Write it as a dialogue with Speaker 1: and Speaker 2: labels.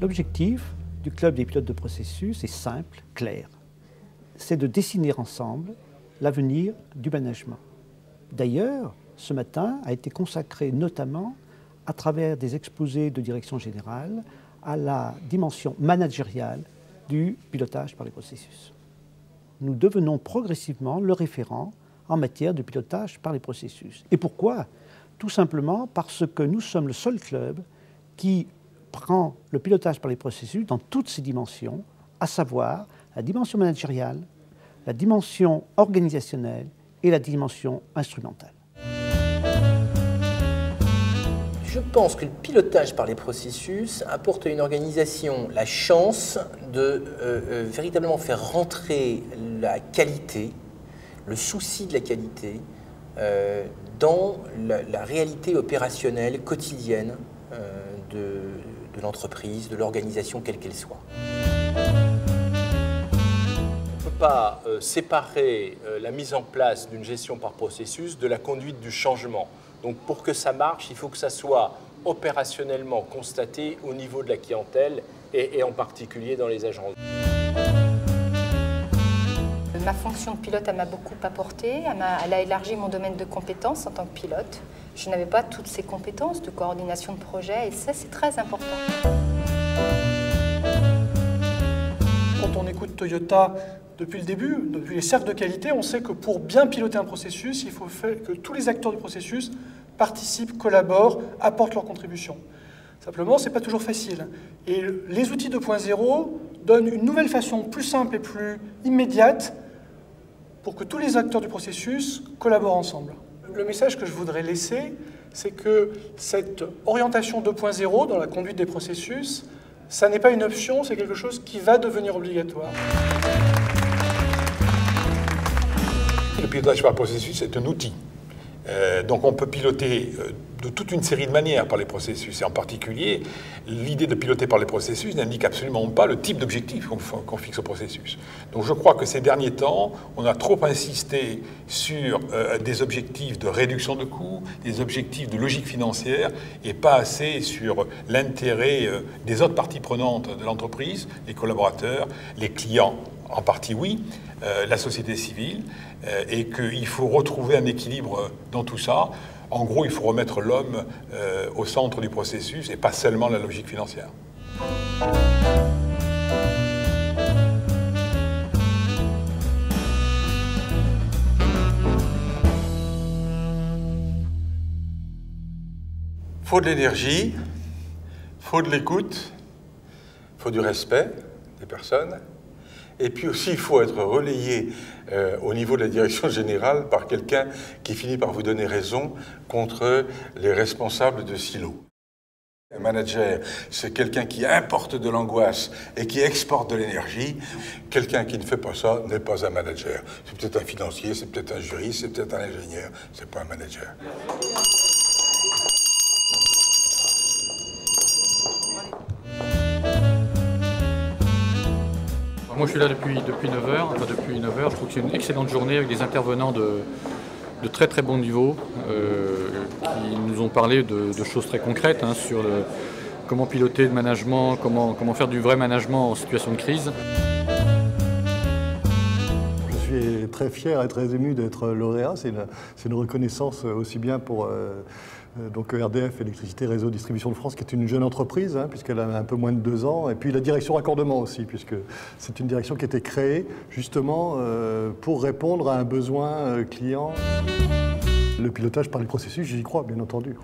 Speaker 1: L'objectif du club des pilotes de processus est simple, clair. C'est de dessiner ensemble l'avenir du management. D'ailleurs, ce matin a été consacré notamment à travers des exposés de direction générale à la dimension managériale du pilotage par les processus. Nous devenons progressivement le référent en matière de pilotage par les processus. Et pourquoi? Tout simplement parce que nous sommes le seul club qui prend le pilotage par les processus dans toutes ses dimensions, à savoir la dimension managériale, la dimension organisationnelle et la dimension instrumentale.
Speaker 2: Je pense que le pilotage par les processus apporte à une organisation la chance de véritablement faire rentrer la qualité, le souci de la qualité, dans la réalité opérationnelle quotidienne de l'entreprise, de l'organisation quelle qu'elle soit.
Speaker 3: On ne peut pas séparer la mise en place d'une gestion par processus de la conduite du changement. Donc pour que ça marche, il faut que ça soit opérationnellement constaté au niveau de la clientèle et en particulier dans les agences.
Speaker 4: Ma fonction de pilote, elle m'a beaucoup apporté, elle a élargi mon domaine de compétences en tant que pilote. Je n'avais pas toutes ces compétences de coordination de projet et ça, c'est très important.
Speaker 5: Quand on écoute Toyota depuis le début, depuis les cercles de qualité, on sait que pour bien piloter un processus, il faut faire que tous les acteurs du processus participent, collaborent, apportent leur contribution. Simplement, ce n'est pas toujours facile. Et les outils 2.0 donnent une nouvelle façon plus simple et plus immédiate pour que tous les acteurs du processus collaborent ensemble. Le message que je voudrais laisser, c'est que cette orientation 2.0 dans la conduite des processus, ça n'est pas une option, c'est quelque chose qui va devenir obligatoire.
Speaker 6: Le pilotage par processus est un outil. Donc on peut piloter de toute une série de manières par les processus. Et en particulier, l'idée de piloter par les processus n'indique absolument pas le type d'objectif qu'on fixe au processus. Donc je crois que ces derniers temps, on a trop insisté sur des objectifs de réduction de coûts, des objectifs de logique financière, et pas assez sur l'intérêt des autres parties prenantes de l'entreprise, les collaborateurs, les clients, en partie oui, la société civile, et qu'il faut retrouver un équilibre dans tout ça. En gros, il faut remettre l'homme au centre du processus et pas seulement la logique financière.
Speaker 7: Il faut de l'énergie, il faut de l'écoute, il faut du respect des personnes. Et puis aussi, il faut être relayé au niveau de la direction générale par quelqu'un qui finit par vous donner raison contre les responsables de silos. Un manager, c'est quelqu'un qui importe de l'angoisse et qui exporte de l'énergie. Quelqu'un qui ne fait pas ça n'est pas un manager. C'est peut-être un financier, c'est peut-être un juriste, c'est peut-être un ingénieur, c'est pas un manager.
Speaker 8: Moi je suis là depuis 9h, enfin depuis 9h, je trouve que c'est une excellente journée avec des intervenants de très très bon niveau qui nous ont parlé de choses très concrètes sur comment piloter le management, comment faire du vrai management en situation de crise.
Speaker 9: Je suis très fier et très ému d'être lauréat, c'est une reconnaissance aussi bien pour donc RDF, Électricité Réseau Distribution de France, qui est une jeune entreprise, puisqu'elle a un peu moins de 2 ans, et puis la direction raccordement aussi, puisque c'est une direction qui a été créée justement pour répondre à un besoin client. Le pilotage par les processus, j'y crois, bien entendu.